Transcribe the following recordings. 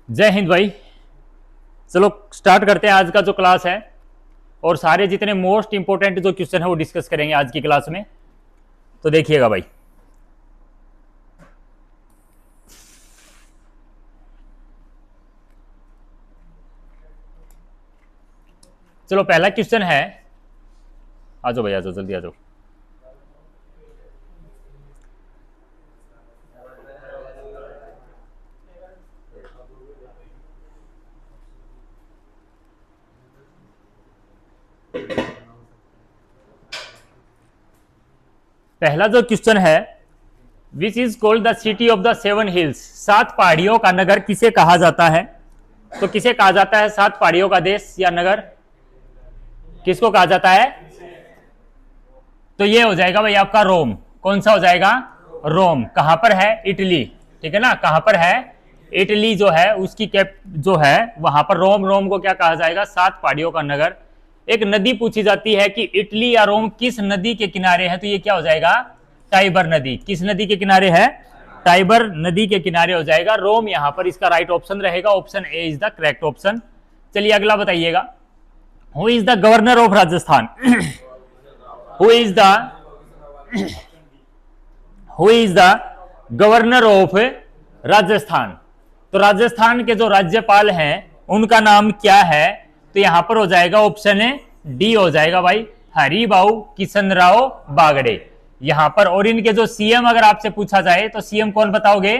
जय हिंद भाई। चलो स्टार्ट करते हैं आज का जो क्लास है, और सारे जितने मोस्ट इंपोर्टेंट जो क्वेश्चन है वो डिस्कस करेंगे आज की क्लास में। तो देखिएगा भाई, चलो पहला क्वेश्चन है, आ जाओ भाई, आ जाओ जल्दी आ जाओ। पहला जो क्वेश्चन है, which is called the city of the seven hills, सात पहाड़ियों का नगर किसे कहा जाता है? तो किसे कहा जाता है सात पहाड़ियों का देश या नगर, किसको कहा जाता है? तो ये हो जाएगा भाई आपका रोम। कौन सा हो जाएगा? रोम। कहां पर है? इटली। ठीक है ना, कहां पर है? इटली जो है उसकी कैप जो है वहां पर रोम। रोम को क्या कहा जाएगा? सात पहाड़ियों का नगर। एक नदी पूछी जाती है कि इटली या रोम किस नदी के किनारे है, तो ये क्या हो जाएगा? टाइबर नदी। किस नदी के किनारे है? टाइबर नदी के किनारे हो जाएगा रोम। यहां पर इसका राइट ऑप्शन रहेगा, option A is the correct option. चलिए अगला बताइएगा, who is the governor of Rajasthan? Who is the governor of Rajasthan? तो राजस्थान के जो राज्यपाल हैं उनका नाम क्या है? तो यहां पर हो जाएगा ऑप्शन डी हो जाएगा भाई, हरिभाऊ किशनराव बागड़े यहां पर। और इनके जो सीएम अगर आपसे पूछा जाए तो सीएम कौन बताओगे?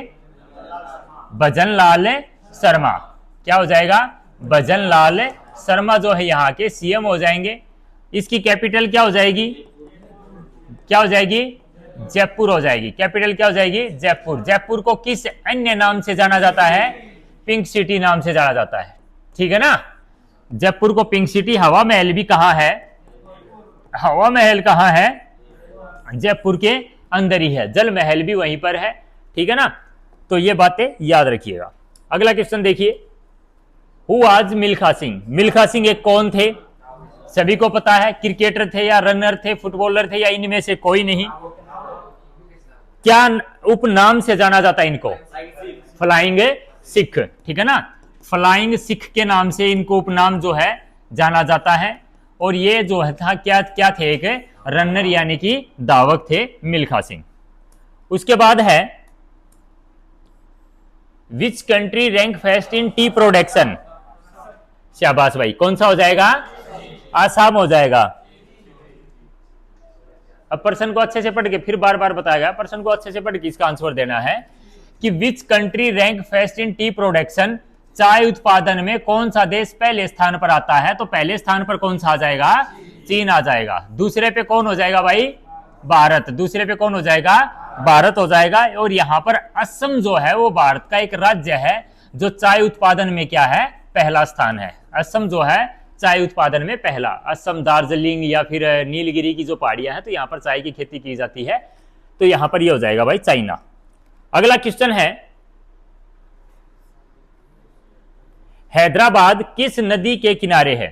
भजनलाल शर्मा। क्या हो जाएगा? भजनलाल शर्मा जो है यहाँ के सीएम हो जाएंगे। इसकी कैपिटल क्या हो जाएगी? क्या हो जाएगी? जयपुर हो जाएगी। कैपिटल क्या हो जाएगी? जयपुर। जयपुर को किस अन्य नाम से जाना जाता है? पिंक सिटी नाम से जाना जाता है। ठीक है ना, जयपुर को पिंक सिटी। हवा महल भी कहां है? हवा महल कहां है? जयपुर के अंदर ही है। जल महल भी वहीं पर है। ठीक है ना, तो ये बातें याद रखिएगा। अगला क्वेश्चन देखिए, हु वाज मिल्खा सिंह? मिल्खा सिंह एक कौन थे? सभी को पता है, क्रिकेटर थे या रनर थे, फुटबॉलर थे या इनमें से कोई नहीं? क्या उपनाम से जाना जाता है इनको? फ्लाइंग सिख। ठीक है ना, फ्लाइंग सिख के नाम से इनको उपनाम जो है जाना जाता है। और ये जो है था क्या क्या थे? एक रनर यानी कि धावक थे मिल्खा सिंह। उसके बाद है, which country rank first in T production? शाबाश भाई, कौन सा हो जाएगा? आसाम हो जाएगा। अब पर्सन को अच्छे से पढ़ के फिर बार बार बताएगा, पर्सन को अच्छे से पढ़ के इसका आंसर देना है कि which country rank first in T production, चाय उत्पादन में कौन सा देश पहले स्थान पर आता है? तो पहले स्थान पर कौन सा आ जाएगा? चीन आ जाएगा। दूसरे पे कौन हो जाएगा भाई? भारत। दूसरे पे कौन हो जाएगा? भारत हो जाएगा। और यहां पर असम जो है वो भारत का एक राज्य है जो चाय उत्पादन में क्या है? पहला स्थान है। असम जो है चाय उत्पादन में पहला। असम, दार्जिलिंग या फिर नीलगिरी की जो पहाड़ियां हैं तो यहां पर चाय की खेती की जाती है। तो यहां पर ये हो जाएगा भाई चाइना। अगला क्वेश्चन है, हैदराबाद किस नदी के किनारे है?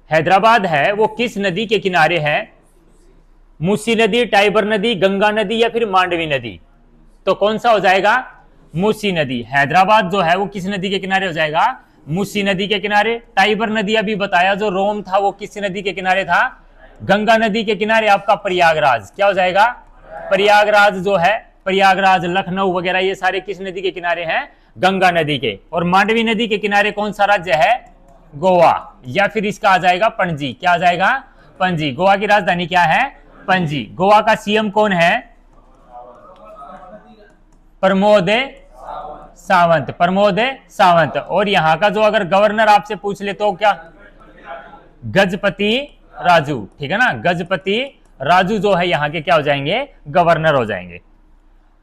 हैदराबाद है वो किस नदी के किनारे है? मूसी नदी, टाइबर नदी, गंगा नदी या फिर मांडवी नदी? तो कौन सा हो जाएगा? मूसी नदी। हैदराबाद जो है वो किस नदी के किनारे हो जाएगा? मूसी नदी के किनारे। टाइबर नदी अभी बताया, जो रोम था वो किस नदी के किनारे था? गंगा नदी के किनारे। आपका प्रयागराज क्या हो जाएगा? प्रयागराज जो है, प्रयागराज, लखनऊ वगैरह ये सारे किस नदी के किनारे हैं? गंगा नदी के। और मांडवी नदी के किनारे कौन सा राज्य है? गोवा। या फिर इसका आ जाएगा पणजी। क्या आ जाएगा? पणजी। गोवा की राजधानी क्या है? पणजी। गोवा का सीएम कौन है? प्रमोद सावंत। प्रमोद सावंत। और यहां का जो अगर गवर्नर आपसे पूछ ले तो क्या? गजपति राजू। ठीक है ना, गजपति राजू जो है यहां के क्या हो जाएंगे? गवर्नर हो जाएंगे।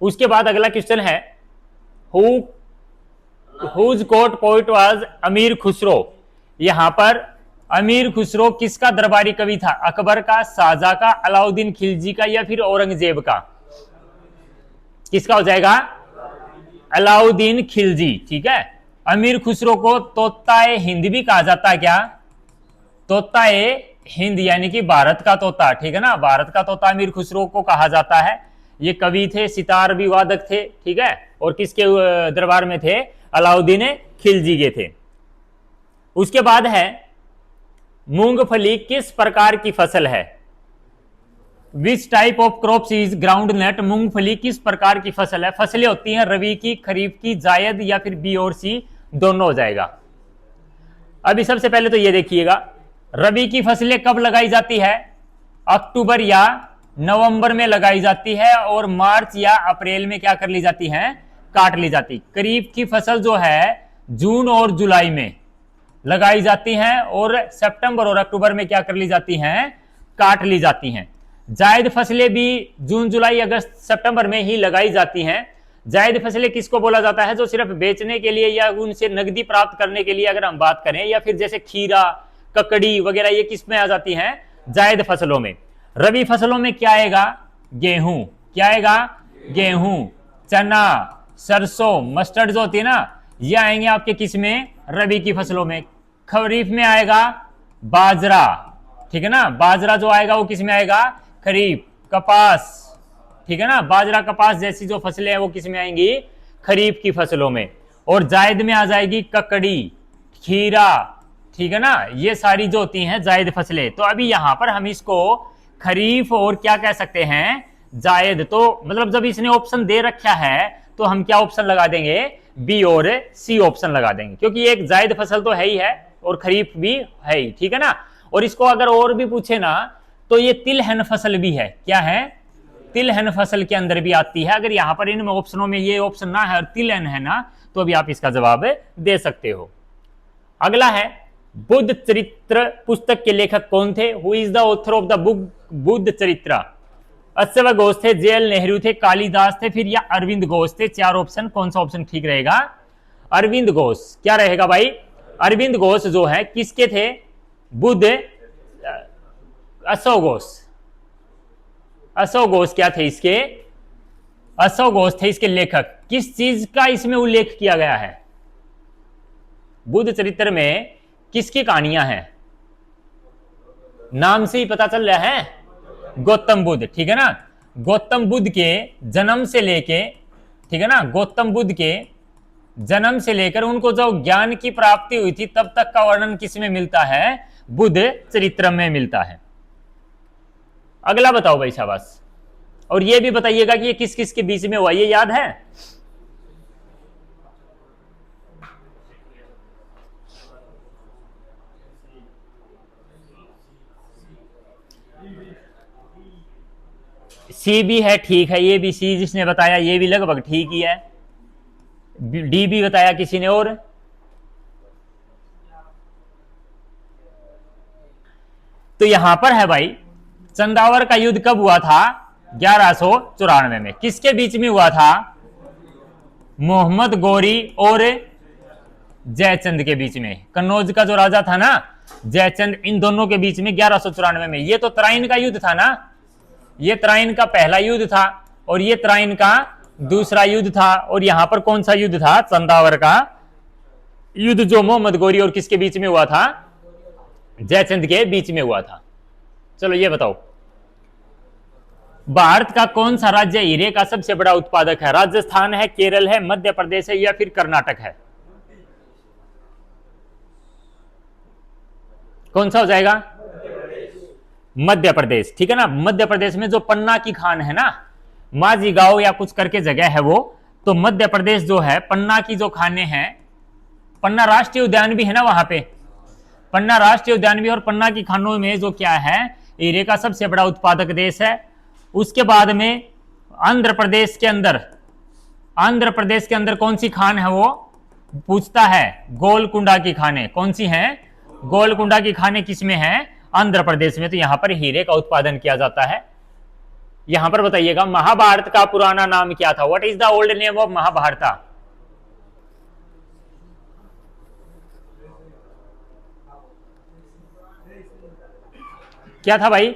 उसके बाद अगला क्वेश्चन है, हुज कोर्ट पोइट वाज अमीर खुसरो? यहां पर अमीर खुसरो किसका दरबारी कवि था? अकबर का, शाहजहां का, अलाउद्दीन खिलजी का या फिर औरंगजेब का? किसका हो जाएगा? अलाउद्दीन खिलजी। ठीक है, अमीर खुसरो को तोताए हिंद भी कहा जाता है। क्या? तोताए हिंद यानी कि भारत का तोता। ठीक है ना, भारत का तोता अमीर खुसरो को कहा जाता है। ये कवि थे, सितार भी वादक थे। ठीक है, और किसके दरबार में थे? अलाउद्दीन खिलजी के थे। उसके बाद है मूंगफली किस प्रकार की फसल है? Which type of crops is ground nut? मूंगफली किस प्रकार की फसल है? फसलें होती हैं रबी की, खरीफ की, जायद या फिर बी और सी दोनों हो जाएगा। अभी सबसे पहले तो ये देखिएगा, रबी की फसलें कब लगाई जाती है? अक्टूबर या नवंबर में लगाई जाती है और मार्च या अप्रैल में क्या कर ली जाती है? काट ली जाती। खरीफ की फसल जो है जून और जुलाई में लगाई जाती हैं और सितंबर और अक्टूबर में क्या कर ली जाती हैं? काट ली जाती हैं। जायद फसलें भी जून, जुलाई, अगस्त, सितंबर में ही लगाई जाती हैं। जायद फसलें किसको बोला जाता है? जो सिर्फ बेचने के लिए या उनसे नकदी प्राप्त करने के लिए अगर हम बात करें, या फिर जैसे खीरा, ककड़ी वगैरह, ये किस में आ जाती हैं? जायद फसलों में। रबी फसलों में क्या आएगा? गेहूं। क्या आएगा? गेहूं, चना, सरसों, मस्टर्ड जो होती है ना, ये आएंगे आपके किस में? रबी की फसलों में। खरीफ में आएगा बाजरा, ठीक है ना, बाजरा जो आएगा वो किस में आएगा? खरीफ। कपास, ठीक है ना, बाजरा, कपास जैसी जो फसलें हैं वो किस में आएंगी? खरीफ की फसलों में। और जायद में आ जाएगी ककड़ी, खीरा, ठीक है ना, ये सारी जो होती हैं जायद फसलें। तो अभी यहां पर हम इसको खरीफ और क्या कह सकते हैं? जायद। तो मतलब जब इसने ऑप्शन दे रखा है तो हम क्या ऑप्शन लगा देंगे? बी और सी ऑप्शन लगा देंगे, क्योंकि एक जायद फसल तो है ही है और खरीफ भी है ही, ठीक है ना। और इसको अगर और भी पूछे ना तो ये तिलहन फसल भी है। क्या है? तिलहन फसल के अंदर भी आती है। अगर यहां पर इन ऑप्शनों में ये ऑप्शन ना है और तिलहन है ना, तो अभी आप इसका जवाब दे सकते हो। अगला है बुद्ध चरित्र पुस्तक के लेखक कौन थे? Who is the author of the book Buddha चरित्र? अश्व घोष थे, जेएल नेहरू थे, कालिदास थे, फिर या अरविंद घोष थे? चार ऑप्शन, कौन सा ऑप्शन ठीक रहेगा? अरविंद घोष। क्या रहेगा भाई? अरविंद घोष जो है किसके थे? बुद्ध अश्व घोष। अश्व घोष क्या थे इसके? अश्व घोष थे इसके लेखक। किस चीज का इसमें उल्लेख किया गया है? बुद्ध चरित्र में किसकी कहानियां हैं? नाम से ही पता चल रहा है, गौतम बुद्ध, ठीक है ना। गौतम बुद्ध के जन्म से लेके, ठीक है ना, गौतम बुद्ध के जन्म से लेकर उनको जो ज्ञान की प्राप्ति हुई थी तब तक का वर्णन किसमें मिलता है? बुद्ध चरित्र में मिलता है। अगला बताओ भाई, शाबाश। और ये भी बताइएगा कि ये किस किस के बीच में हुआ, ये याद है? सी भी है, ठीक है। ये भी सी जिसने बताया ये भी लगभग ठीक ही है। डी भी बताया किसी ने। और तो यहां पर है भाई, चंदावर का युद्ध कब हुआ था? 1194 में। किसके बीच में हुआ था? मोहम्मद गौरी और जयचंद के बीच में। कन्नौज का जो राजा था ना जयचंद, इन दोनों के बीच में 1194 में। ये तो तराइन का युद्ध था ना, ये तराइन का पहला युद्ध था और ये तराइन का दूसरा युद्ध था। और यहां पर कौन सा युद्ध था? चंदावर का युद्ध, जो मोहम्मद गौरी और किसके बीच में हुआ था? जयचंद के बीच में हुआ था। चलो ये बताओ, भारत का कौन सा राज्य हीरे का सबसे बड़ा उत्पादक है? राजस्थान है, केरल है, मध्य प्रदेश है या फिर कर्नाटक है? कौन सा हो जाएगा? मध्य प्रदेश, ठीक है ना। मध्य प्रदेश में जो पन्ना की खान है ना, माझी गांव या कुछ करके जगह है वो, तो मध्य प्रदेश जो है पन्ना की जो खाने हैं, पन्ना राष्ट्रीय उद्यान भी है ना वहां पे, पन्ना राष्ट्रीय उद्यान भी, और पन्ना की खानों में जो क्या है, हीरे का सबसे बड़ा उत्पादक देश है। उसके बाद में आंध्र प्रदेश के अंदर, आंध्र प्रदेश के अंदर कौन सी खान है वो पूछता है? गोलकुंडा की खाने। कौन सी हैं? गोलकुंडा की खाने किसमें है? आंध्र प्रदेश में। तो यहां पर हीरे का उत्पादन किया जाता है। यहां पर बताइएगा, महाभारत का पुराना नाम क्या था? What is the old name of Mahabharata? क्या था भाई?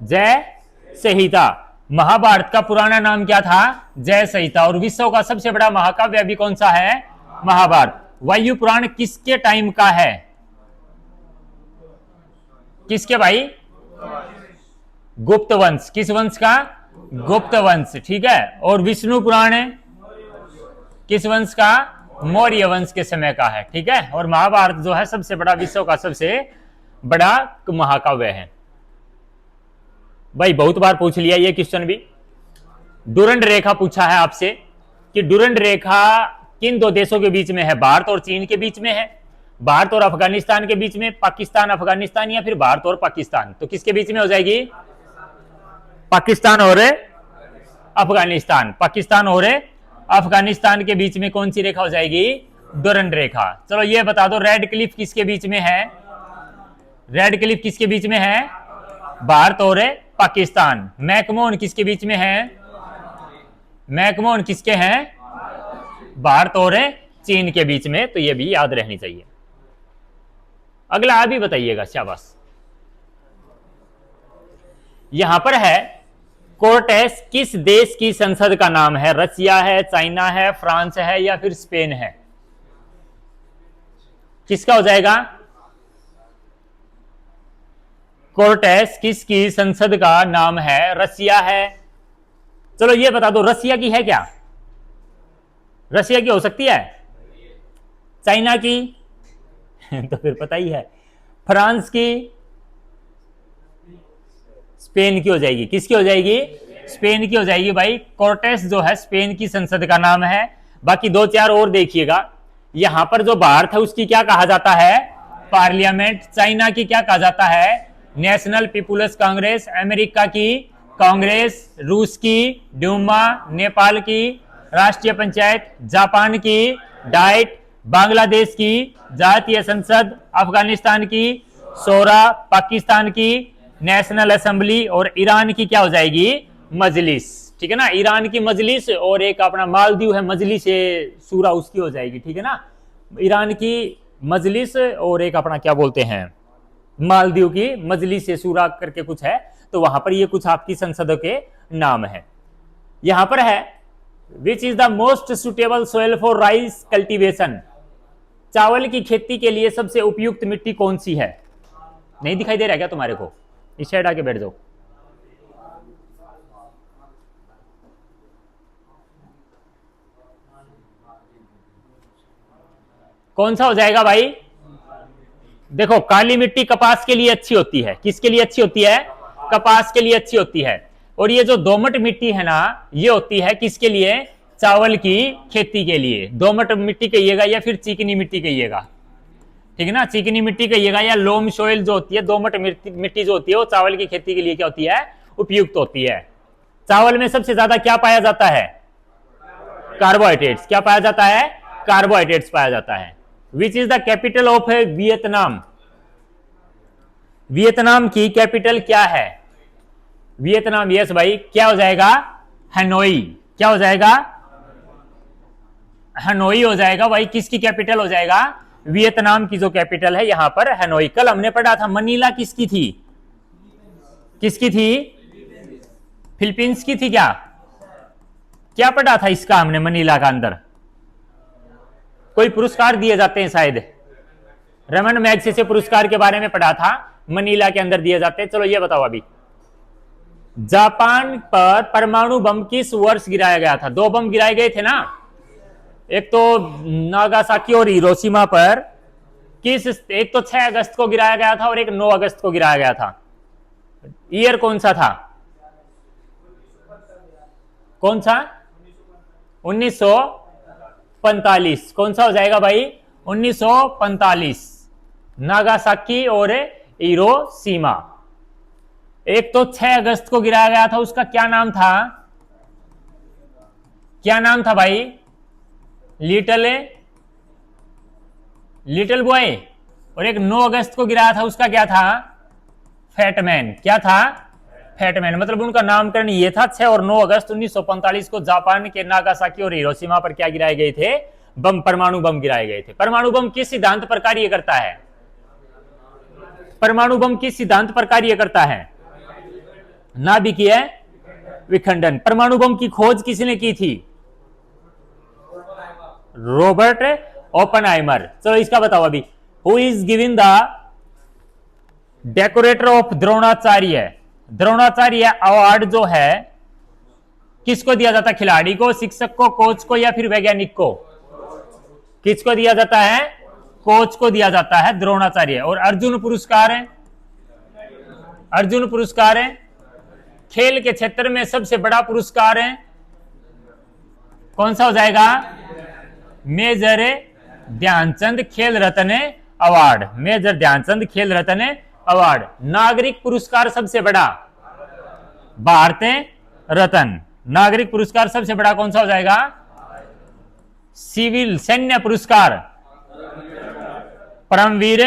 जय संहिता। महाभारत का पुराना नाम क्या था? जय संहिता। और विश्व का सबसे बड़ा महाकाव्य भी कौन सा है? महाभारत। वायु पुराण किसके टाइम का है? किसके भाई? गुप्त वंश। किस वंश का? गुप्त वंश, ठीक है। और विष्णु पुराण किस वंश का? मौर्य वंश के समय का है, ठीक है। और महाभारत जो है सबसे बड़ा, विश्व का सबसे बड़ा महाकाव्य है। भाई बहुत बार पूछ लिया ये क्वेश्चन भी। डुरंड रेखा पूछा है आपसे कि डुरंड रेखा किन दो देशों के बीच में है? भारत और चीन के बीच में है, भारत और अफगानिस्तान के बीच में, पाकिस्तान अफगानिस्तान, या फिर भारत और पाकिस्तान। तो किसके बीच में हो जाएगी? पाकिस्तान और अफगानिस्तान। पाकिस्तान और अफगानिस्तान के बीच में कौन सी रेखा हो जाएगी? डुरंड रेखा। चलो ये बता दो, रेड क्लिफ किसके बीच में है? रेड क्लिफ किसके बीच में है? भारत और पाकिस्तान। मैकमोहन किसके बीच में है? मैकमोहन किसके हैं? भारत और चीन के बीच में। तो ये भी याद रहनी चाहिए। अगला आप भी बताइएगा, शाबाश। यहां पर है कोर्टेस किस देश की संसद का नाम है? रसिया है, चाइना है, फ्रांस है, या फिर स्पेन है? किसका हो जाएगा? कोर्टेस किसकी संसद का नाम है? रसिया है। चलो ये बता दो, रसिया की है क्या? रसिया की हो सकती है? चाइना की? तो फिर पता ही है। फ्रांस की? स्पेन की हो जाएगी। किसकी हो जाएगी? स्पेन की हो जाएगी भाई। कोर्टेस जो है स्पेन की संसद का नाम है। बाकी दो चार और देखिएगा। यहां पर जो भारत है उसकी क्या कहा जाता है? पार्लियामेंट। चाइना की क्या कहा जाता है? National people's Congress. अमेरिका की कांग्रेस। रूस की ड्यूमा। नेपाल की राष्ट्रीय पंचायत। जापान की डाइट। बांग्लादेश की जातीय संसद। अफगानिस्तान की शोरा। पाकिस्तान की नेशनल असेंबली। और ईरान की क्या हो जाएगी? मजलिस, ठीक है ना। ईरान की मजलिस। और एक अपना मालदीव है मजलिस शूरा, उसकी हो जाएगी, ठीक है ना। ईरान की मजलिस और एक अपना क्या बोलते हैं, मालदीव की मजलिस शूरा करके कुछ है। तो वहां पर ये कुछ आपकी संसदों के नाम है। यहां पर है विच is the most suitable soil for rice cultivation. चावल की खेती के लिए सबसे उपयुक्त मिट्टी कौन सी है? नहीं दिखाई दे रहा क्या तुम्हारे को? इस साइड आके बैठ जाओ। कौन सा हो जाएगा भाई? देखो, काली मिट्टी कपास के लिए अच्छी होती है। किसके लिए अच्छी होती है? कपास के लिए अच्छी होती है। और ये जो दोमट मिट्टी है ना, ये होती है किसके लिए? चावल की खेती के लिए। दोमट मिट्टी कहिएगा या फिर चिकनी मिट्टी कहिएगा, ठीक है ना। चिकनी मिट्टी कहिएगा या लोम सोइल जो होती है, दोमट मिट्टी जो होती है, वो चावल की खेती के लिए क्या होती है? उपयुक्त होती है। चावल में सबसे ज्यादा क्या पाया जाता है? कार्बोहाइड्रेट्स। क्या पाया जाता है? कार्बोहाइड्रेट्स पाया जाता है। विच is the capital of Vietnam. Vietnam की कैपिटल क्या है? वियतनाम, यस भाई। क्या हो जाएगा? हनोई। क्या हो जाएगा? हनोई हो जाएगा भाई। किसकी कैपिटल हो जाएगा? वियतनाम की जो कैपिटल है यहां पर हनोई। कल हमने पढ़ा था मनीला किसकी थी? किसकी थी? फिलीपींस की थी क्या? क्या पढ़ा था इसका हमने मनीला का अंदर? कोई पुरस्कार दिए जाते हैं शायद, रमन मैग्सेसे पुरस्कार के बारे में पढ़ा था, मनीला के अंदर दिए जाते हैं। चलो ये बताओ अभी, जापान पर परमाणु बम किस वर्ष गिराया गया था? दो बम गिराए गए थे ना, एक तो नागासाकी और हिरोशिमा पर किस, एक तो 6 अगस्त को गिराया गया था और एक 9 अगस्त को गिराया गया था। ईयर कौन सा था? कौन सा? 1945। कौन सा हो जाएगा भाई? 1945। नागासाकी और हिरोशिमा। एक तो 6 अगस्त को गिराया गया था, उसका क्या नाम था? क्या नाम था भाई? Little boy. और एक 9 अगस्त को गिराया था, उसका क्या था? फैटमैन। क्या था? फैटमैन। मतलब उनका नामकरण ये था। 6 और 9 अगस्त 1945 को जापान के नागासाकी और हिरोशिमा पर क्या गिराए गए थे? बम, परमाणु बम गिराए गए थे। परमाणु बम किस सिद्धांत पर कार्य करता है? परमाणु बम किस सिद्धांत पर कार्य करता है? नाभिकीय विखंडन। परमाणु बम की खोज किसने की थी? Robert Oppenheimer. चलो इसका बताओ अभी, who is giving the decorator of Dronacharya. Dronacharya award जो है किसको दिया जाता है? खिलाड़ी को, शिक्षक को, कोच को या फिर वैज्ञानिक को? किसको दिया जाता है? कोच को दिया जाता है, द्रोणाचार्य। और अर्जुन पुरस्कार है, अर्जुन पुरस्कार है खेल के क्षेत्र में सबसे बड़ा पुरस्कार है, कौन सा हो जाएगा? मेजर ध्यानचंद खेल रत्न अवार्ड, मेजर ध्यानचंद खेल रत्न अवार्ड। नागरिक पुरस्कार सबसे बड़ा भारत रत्न, नागरिक पुरस्कार सबसे बड़ा कौन सा हो जाएगा? सिविल सैन्य पुरस्कार परमवीर,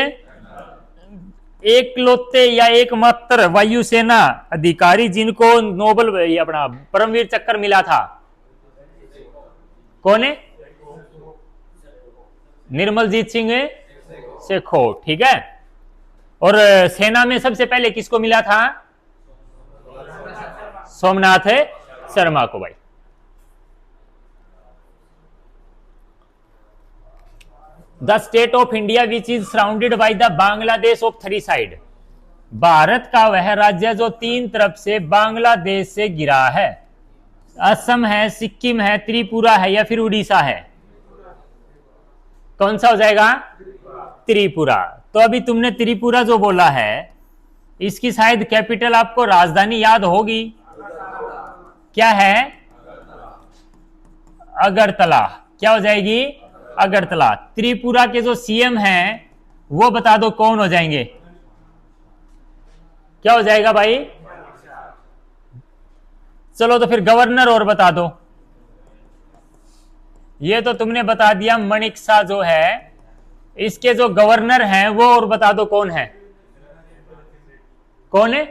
एकलौते या एकमात्र वायुसेना अधिकारी जिनको नोबल अपना परमवीर चक्र मिला था, कौन है? निर्मलजीत सिंह शेखोट, ठीक है। और सेना में सबसे पहले किसको मिला था? सोमनाथ शर्मा को। भाई the state of India which is surrounded by the Bangladesh of three side, Bharat का वह राज्य जो तीन तरफ से बांग्लादेश से घिरा है। असम है, सिक्किम है, त्रिपुरा है या फिर उड़ीसा है? कौन सा हो जाएगा? त्रिपुरा। तो अभी तुमने त्रिपुरा जो बोला है, इसकी शायद कैपिटल आपको राजधानी याद होगी, क्या है? अगरतला। क्या हो जाएगी? अगरतला। त्रिपुरा के जो सीएम हैं वो बता दो कौन हो जाएंगे? क्या हो जाएगा भाई? चलो तो फिर गवर्नर और बता दो। ये तो तुमने बता दिया, मणिक शाह जो है, इसके जो गवर्नर हैं वो और बता दो कौन है? कौन है?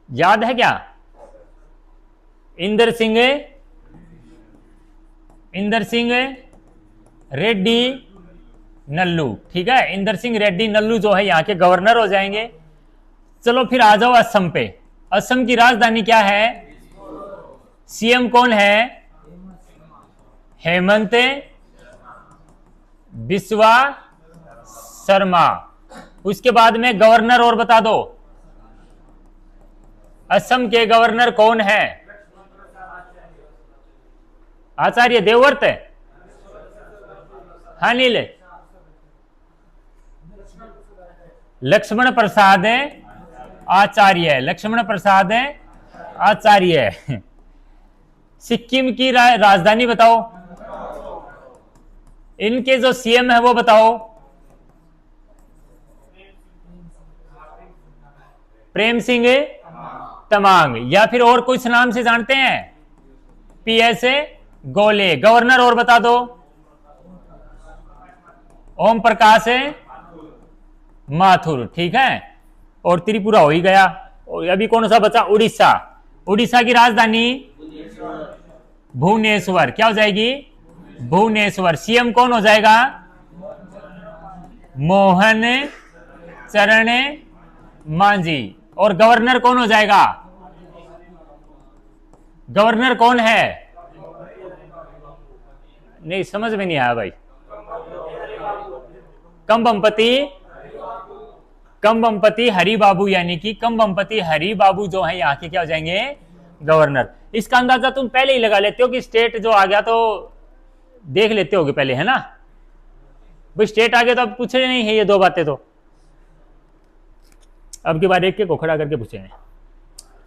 याद है क्या? इंदर सिंह रेड्डी नल्लू, ठीक है। इंदर सिंह रेड्डी नल्लू जो है यहाँ के गवर्नर हो जाएंगे। चलो फिर आ जाओ असम पे। असम की राजधानी क्या है? सीएम कौन है? हेमंत बिस्वा शर्मा। उसके बाद में गवर्नर और बता दो, असम के गवर्नर कौन है? आचार्य देवव्रत, अनिल, लक्ष्मण प्रसाद आचार्य, लक्ष्मण प्रसाद आचार्य। सिक्किम की राजधानी बताओ, इनके जो सीएम है वो बताओ। प्रेम सिंह तमांग या फिर और कुछ नाम से जानते हैं? पीएस गोले। गवर्नर और बता दो। ओम प्रकाश माथुर, ठीक है। और त्रिपुरा हो ही गया। और अभी कौन सा बचा? उड़ीसा। उड़ीसा की राजधानी भुवनेश्वर। क्या हो जाएगी? भुवनेश्वर। सीएम कौन हो जाएगा? मोहन चरण मांझी। और गवर्नर कौन हो जाएगा? गवर्नर कौन है? नहीं समझ में नहीं आया भाई। कंबमपति हरि बाबू, यानी कि कंबमपति हरि बाबू जो है यहाँ के क्या हो जाएंगे? गवर्नर। इसका अंदाजा तुम पहले ही लगा लेते हो कि स्टेट जो आ गया तो देख लेते होगे पहले, है ना भाई। स्टेट आ गया तो अब पूछ रहे नहीं है ये दो बातें, तो अब की बार एक को खड़ा करके पूछेंगे।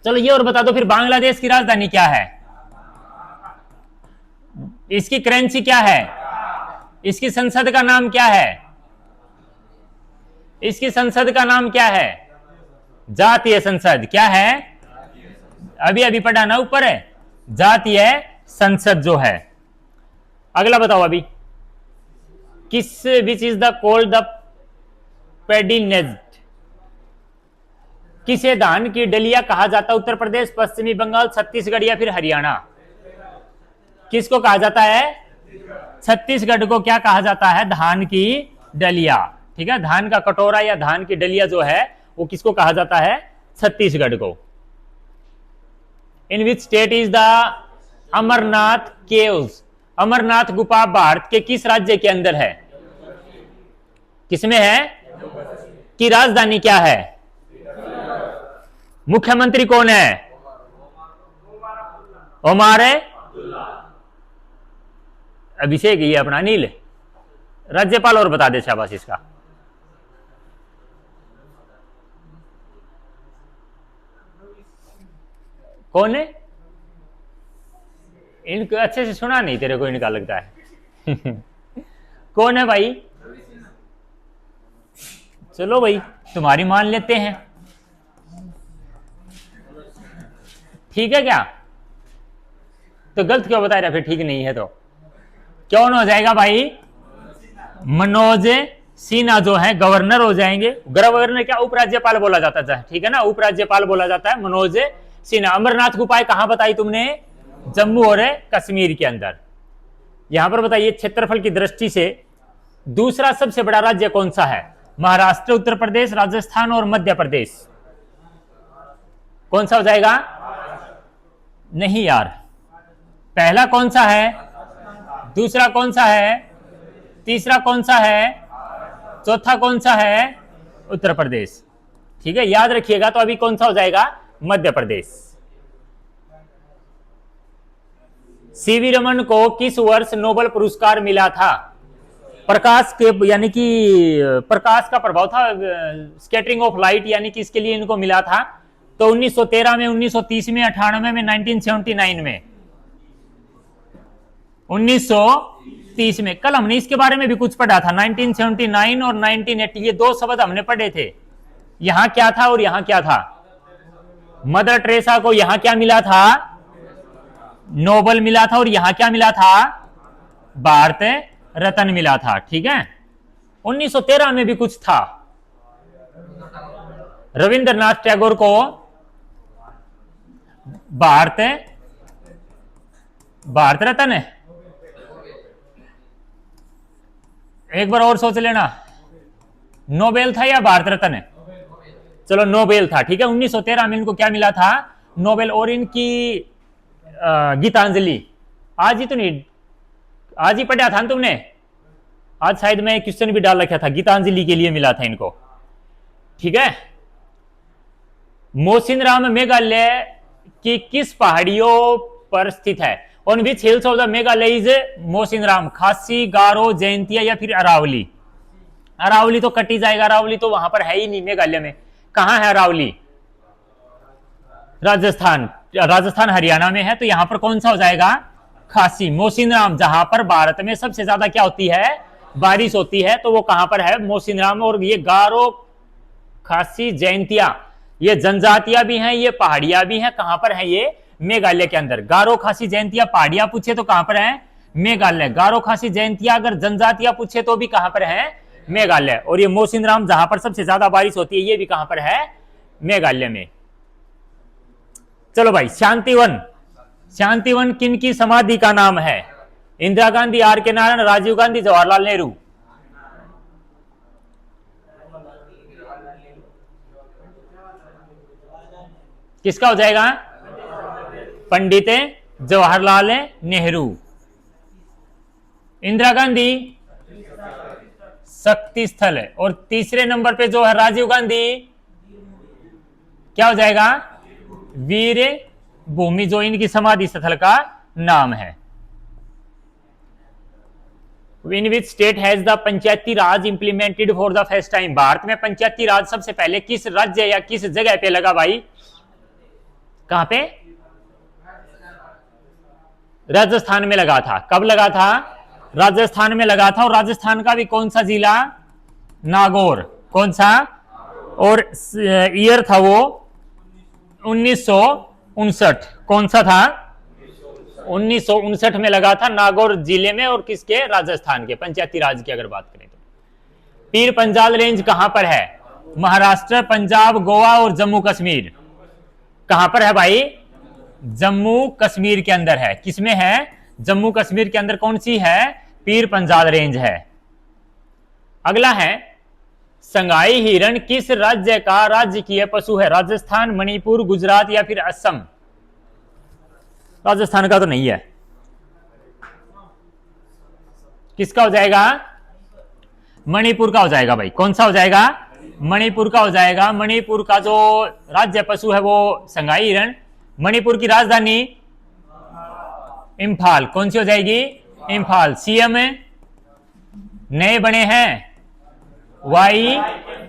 चलो ये और बता दो फिर, बांग्लादेश की राजधानी क्या है? इसकी करेंसी क्या है? इसकी संसद का नाम क्या है? इसकी संसद का नाम क्या है? जातीय संसद। क्या है? अभी अभी पढ़ा ना ऊपर है, जातीय संसद जो है। अगला बताओ अभी, किस which is the called the पेडिनेज, किसे धान की डलिया कहा जाता है? उत्तर प्रदेश, पश्चिमी बंगाल, छत्तीसगढ़ या फिर हरियाणा? किसको कहा जाता है? छत्तीसगढ़ को क्या कहा जाता है? धान की डलिया, ठीक है। धान का कटोरा या धान की डलिया जो है वो किसको कहा जाता है? छत्तीसगढ़ को। In which state is the Amarnath caves, Amarnath गुफा भारत के किस राज्य के अंदर है? किसमें है? की राजधानी क्या है? मुख्यमंत्री कौन है? उमर अभिषेक, ये अपना अनिल। राज्यपाल और बता दे शाबाश इसका। कौन है? इनको अच्छे से सुना नहीं तेरे को, इनका लगता है। कौन है भाई? चलो भाई तुम्हारी मान लेते हैं, ठीक है क्या? तो गलत क्यों बता रहा फिर? ठीक नहीं है तो कौन हो जाएगा भाई? मनोज सिन्हा जो है गवर्नर हो जाएंगे। गवर्नर क्या उपराज्यपाल बोला जाता है, ठीक है ना, उपराज्यपाल बोला जाता है मनोज सिन्हा। अमरनाथ गुफाएं कहां बताई तुमने? जम्मू और कश्मीर के अंदर। यहां पर बताइए क्षेत्रफल की दृष्टि से दूसरा सबसे बड़ा राज्य कौन सा है? महाराष्ट्र, उत्तर प्रदेश, राजस्थान और मध्य प्रदेश। कौन सा हो जाएगा? नहीं यार, पहला कौन सा है, दूसरा कौन सा है, तीसरा कौन सा है, चौथा कौन सा है? उत्तर प्रदेश। ठीक है, याद रखिएगा। तो अभी कौन सा हो जाएगा? मध्य प्रदेश। सीवी रमन को किस वर्ष नोबेल पुरस्कार मिला था? प्रकाश के, यानी कि प्रकाश का प्रभाव था, स्कैटरिंग ऑफ लाइट, यानी कि इसके लिए इनको मिला था। तो 1913 में, 1930 में, 98 में, 1979 में। 1930 में। कल हमने इसके बारे में भी कुछ पढ़ा था, 1979 और 1980, ये दो शब्द हमने पढ़े थे। यहां क्या था और यहां क्या था? मदर टेरेसा को यहां क्या मिला था? नोबेल मिला था। और यहां क्या मिला था? भारत रत्न मिला था। ठीक है, 1913 में भी कुछ था। रविंद्रनाथ टैगोर को भारत रत्न है। एक बार और सोच लेना, नोबेल था या भारत रत्न है? चलो नोबेल था। ठीक है, 1913 में इनको क्या मिला था? नोबेल। और इनकी गीतांजलि आज ही तो नहीं, आज ही पढ़ा था ना तुमने? आज शायद मैं क्वेश्चन भी डाल रखा था, गीतांजलि के लिए मिला था इनको। ठीक है, मोसिनराम मेघालय की किस पहाड़ियों पर स्थित है? On which hills of the Meghalaya is Mawsynram? खासी, गारो, जयंतिया या फिर अरावली? अरावली तो कटी जाएगा, अरावली तो वहां पर है ही नहीं मेघालय में। कहां है अरावली? राजस्थान, राजस्थान हरियाणा में है। तो यहां पर कौन सा हो जाएगा? खासी। मोसिनराम जहां पर भारत में सबसे ज्यादा क्या होती है? बारिश होती है, तो वो कहां पर है? मोसिनराम। और ये गारो, खासी, जयंतिया, ये जनजातियां भी हैं, ये पहाड़ियां भी हैं। कहां पर है ये? मेघालय के अंदर। गारो, खासी, जयंतिया पहाड़ियां पूछे तो कहां पर है? मेघालय। गारो, खासी, जयंतिया अगर जनजातियां पूछे तो भी कहां पर है? मेघालय। और ये मोसिनराम जहां पर सबसे ज्यादा बारिश होती है, ये भी कहां पर है? मेघालय में। चलो भाई, शांतिवन। शांतिवन किन की समाधि का नाम है? इंदिरा गांधी, आर के नारायण, राजीव गांधी, जवाहरलाल नेहरू? किसका हो जाएगा? पंडित जवाहरलाल नेहरू। इंदिरा गांधी शक्ति स्थल है। और तीसरे नंबर पे जो है राजीव गांधी, क्या हो जाएगा? वीर भूमि, जो इनकी समाधि स्थल का नाम है। In which state has the Panchayati Raj implemented for the first time? Bharat में पंचायती राज सबसे पहले किस राज्य या किस जगह पे लगा भाई? कहां पे? राजस्थान में लगा था। कब लगा था? राजस्थान में लगा था। और राजस्थान का भी कौन सा जिला? नागौर। कौन सा? और ईयर था वो 1959। कौन सा था? 1959 में लगा था, नागौर जिले में। और किसके? राजस्थान के पंचायती राज की अगर बात करें तो। पीर पंजाल रेंज कहां पर है? महाराष्ट्र, पंजाब, गोवा और जम्मू कश्मीर। कहां पर है भाई? जम्मू कश्मीर के अंदर है। किसमें है? जम्मू कश्मीर के अंदर कौन सी है? पीर पंजाल रेंज है। अगला है, संगाई हिरण किस राज्य का राजकीय पशु है? राजस्थान, मणिपुर, गुजरात या फिर असम? राजस्थान का तो नहीं है। किसका हो जाएगा? मणिपुर का हो जाएगा भाई। कौन सा हो जाएगा? मणिपुर का हो जाएगा। मणिपुर का जो राज्य पशु है वो संगाई हिरण। मणिपुर की राजधानी इम्फाल। कौन सी हो जाएगी? इम्फाल। सीएम नए बने हैं वाई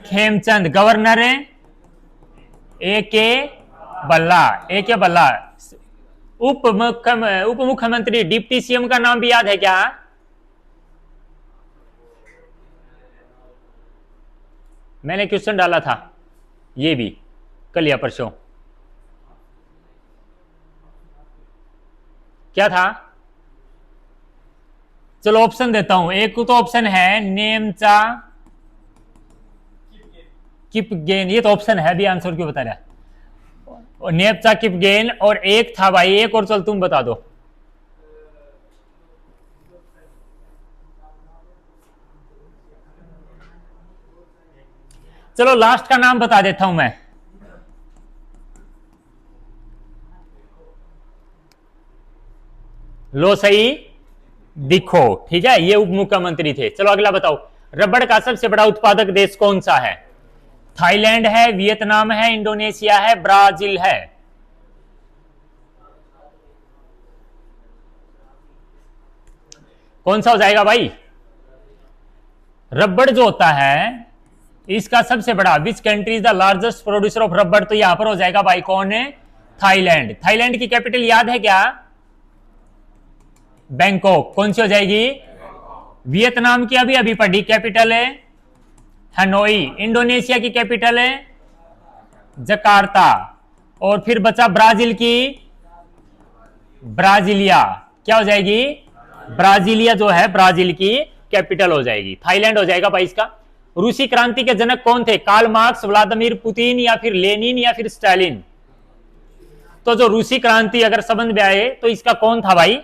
खेमचंद। गवर्नर ए के बल्ला। ए के बल्ला। उप मुख्यमंत्री डिप्टी सीएम का नाम भी याद है क्या? मैंने क्वेश्चन डाला था ये भी कल या परसों। क्या था? चलो ऑप्शन देता हूं। एक तो ऑप्शन है नेमचा किपगेन, ये तो ऑप्शन है भी, आंसर क्यों बता रहा? नेमचा किपगेन, और एक था भाई, एक और, चल तुम बता दो। चलो लास्ट का नाम बता देता हूं मैं। लो सही दिखो, ठीक है, ये उप मुख्यमंत्री थे। चलो अगला बताओ, रबड़ का सबसे बड़ा उत्पादक देश कौन सा है? थाईलैंड है, वियतनाम है, इंडोनेशिया है, ब्राजील है। कौन सा हो जाएगा भाई? रबड़ जो होता है इसका सबसे बड़ा, which country is the largest producer of रबड़, तो यहां पर हो जाएगा भाई कौन है? थाईलैंड। थाईलैंड की कैपिटल याद है क्या? बैंकॉक। कौन सी हो जाएगी? वियतनाम की अभी अभी पढ़ी, कैपिटल है हनोई। इंडोनेशिया की कैपिटल है जकार्ता। और फिर बचा ब्राजील की ब्राजीलिया। क्या हो जाएगी? ब्राजीलिया जो है ब्राजील की कैपिटल हो जाएगी। थाईलैंड हो जाएगा भाई इसका। रूसी क्रांति के जनक कौन थे? कार्ल मार्क्स, व्लादिमीर पुतिन, या फिर लेनिन, या फिर स्टालिन? तो जो रूसी क्रांति अगर संबंध में आए तो इसका कौन था भाई?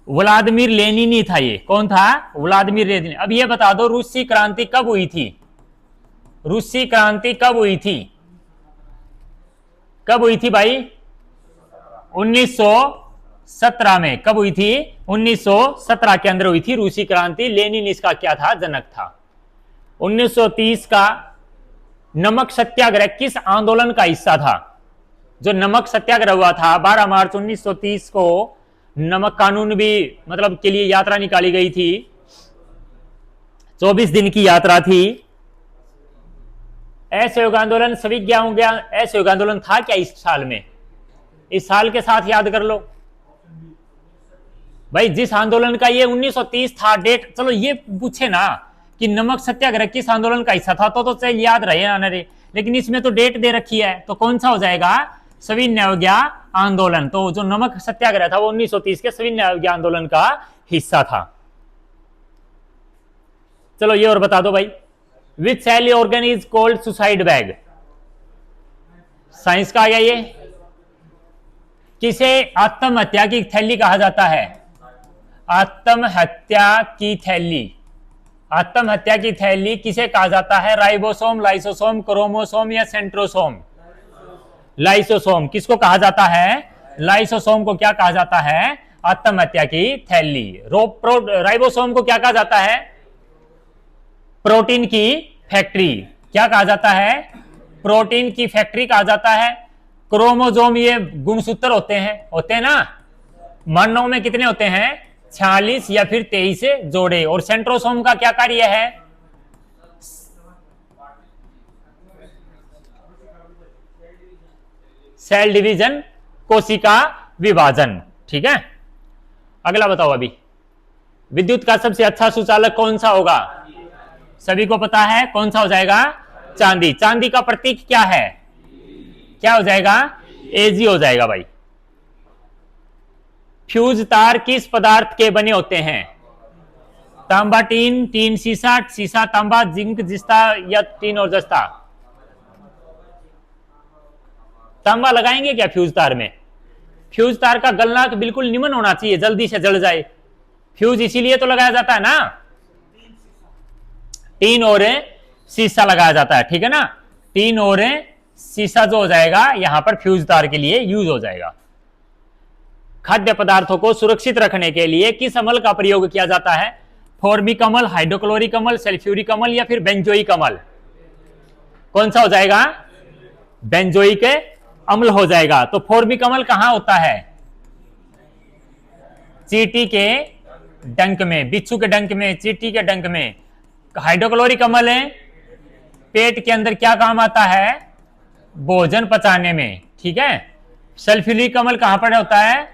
व्लादिमीर लेनिन ही था। ये कौन था? Vladimir Lenin. अब ये बता दो रूसी क्रांति कब हुई थी? रूसी क्रांति कब हुई थी? कब हुई थी भाई? 1917 में। कब हुई थी? 1917 के अंदर हुई थी रूसी क्रांति। लेनिन इसका क्या था? जनक था। 1930 का नमक सत्याग्रह किस आंदोलन का हिस्सा था? जो नमक सत्याग्रह हुआ था 12 मार्च 1930 को, नमक कानून भी मतलब के लिए यात्रा निकाली गई थी। 24 दिन की यात्रा थी। असहयोग आंदोलन सविज्ञा हो गया। असहयोग आंदोलन था क्या इस साल में? इस साल के साथ याद कर लो भाई, जिस आंदोलन का ये 1930 था डेट। चलो ये पूछे ना कि नमक सत्याग्रह किस आंदोलन का हिस्सा था तो चल याद रहे ना रे, लेकिन इसमें तो डेट दे रखी है, तो कौन सा हो जाएगा? सविनय अवज्ञा आंदोलन। तो जो नमक सत्याग्रह था वो 1930 के सविनय अवज्ञा आंदोलन का हिस्सा था। चलो ये और बता दो भाई, which cell organ is called suicide bag? Science का आ गया ये। किसे आत्महत्या की थैली कहा जाता है? आत्महत्या की थैली। आत्महत्या की थैली किसे कहा जाता है? राइबोसोम, लाइसोसोम, क्रोमोसोम या सेंट्रोसोम? लाइसोसोम। किसको कहा जाता है? लाइसोसोम को क्या कहा जाता है? आत्महत्या की थैली। राइबोसोम को क्या कहा जाता है? प्रोटीन की फैक्ट्री। क्या कहा जाता है? प्रोटीन की फैक्ट्री कहा जाता है। क्रोमोसोम ये गुणसूत्र होते हैं ना, मानव में कितने होते हैं? 46 या फिर 23 जोड़े। और सेंट्रोसोम का क्या कार्य है? सेल डिवीजन, कोशिका विभाजन। ठीक है, अगला बताओ। अभी विद्युत का सबसे अच्छा सुचालक कौन सा होगा? सभी को पता है कौन सा हो जाएगा? चांदी। चांदी का प्रतीक क्या है? क्या हो जाएगा? एजी हो जाएगा भाई। फ्यूज तार किस पदार्थ के बने होते हैं? तांबा, टीन, टीन सीसा, सीसा तांबा, जिंक जिस्ता या टीन और जस्ता? तांबा लगाएंगे क्या फ्यूज तार में? फ्यूज तार का गलनांक बिल्कुल निम्न होना चाहिए, जल्दी से जल जाए। फ्यूज इसीलिए तो लगाया जाता है ना, टीन और सीसा लगाया जाता है। ठीक है ना, टीन और सीसा जो हो जाएगा यहां पर फ्यूज तार के लिए यूज हो जाएगा। खाद्य पदार्थों को सुरक्षित रखने के लिए किस अम्ल का प्रयोग किया जाता है? फॉर्मिक अम्ल, हाइड्रोक्लोरिक अम्ल, सल्फ्यूरिक अम्ल या फिर बेंजोइक अम्ल? कौन सा हो जाएगा? बेंजोइक अम्ल हो जाएगा। तो फॉर्मिक अम्ल कहां होता है? चींटी के डंक में, बिच्छू के डंक में, चींटी के डंक में। हाइड्रोक्लोरिक अम्ल है, पेट के अंदर क्या काम आता है? भोजन पचाने में, ठीक है। सल्फ्यूरिक अम्ल कहां पर होता है?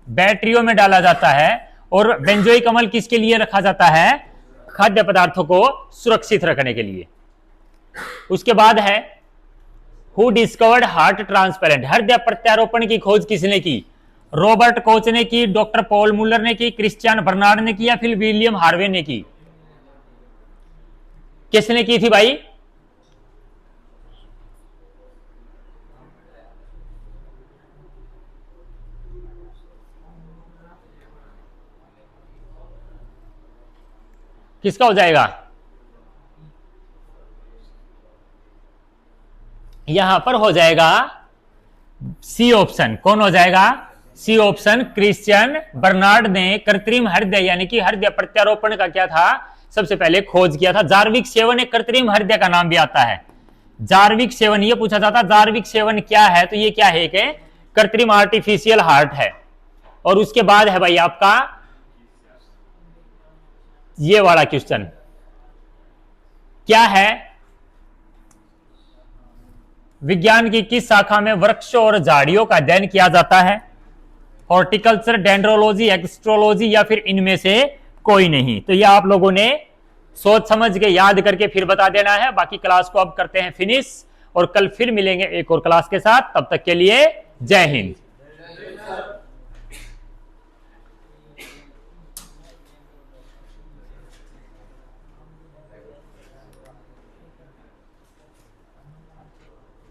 बैटरियों में डाला जाता है। और बेंजोइक अम्ल किसके लिए रखा जाता है? खाद्य पदार्थों को सुरक्षित रखने के लिए। उसके बाद है हु डिस्कवर्ड हार्ट ट्रांसप्लांट, हृदय प्रत्यारोपण की खोज किसने की? रॉबर्ट कोच ने की, डॉक्टर पॉल मुलर ने की, क्रिश्चियन बर्नार्ड ने की, या फिर विलियम हार्वे ने की? किसने की थी भाई? किसका हो जाएगा? यहां पर हो जाएगा सी ऑप्शन। कौन हो जाएगा? C option. क्रिश्चियन बर्नार्ड ने कृत्रिम हृदय यानी कि हृदय प्रत्यारोपण का क्या था? सबसे पहले खोज किया था। जार्विक 7 एक कृत्रिम हृदय का नाम भी आता है। जार्विक 7, ये पूछा जाता जार्विक 7 क्या है? तो ये क्या है? कि कृत्रिम आर्टिफिशियल हार्ट है। और उसके बाद है भाई आपका ये वाला क्वेश्चन, क्या है? विज्ञान की किस शाखा में वृक्षों और झाड़ियों का अध्ययन किया जाता है? हॉर्टिकल्चर, डेंड्रोलॉजी, एक्स्ट्रोलॉजी, या फिर इनमें से कोई नहीं? तो ये आप लोगों ने सोच समझ के याद करके फिर बता देना है। बाकी क्लास को अब करते हैं फिनिश, और कल फिर मिलेंगे एक और क्लास के साथ। तब तक के लिए जय हिंद।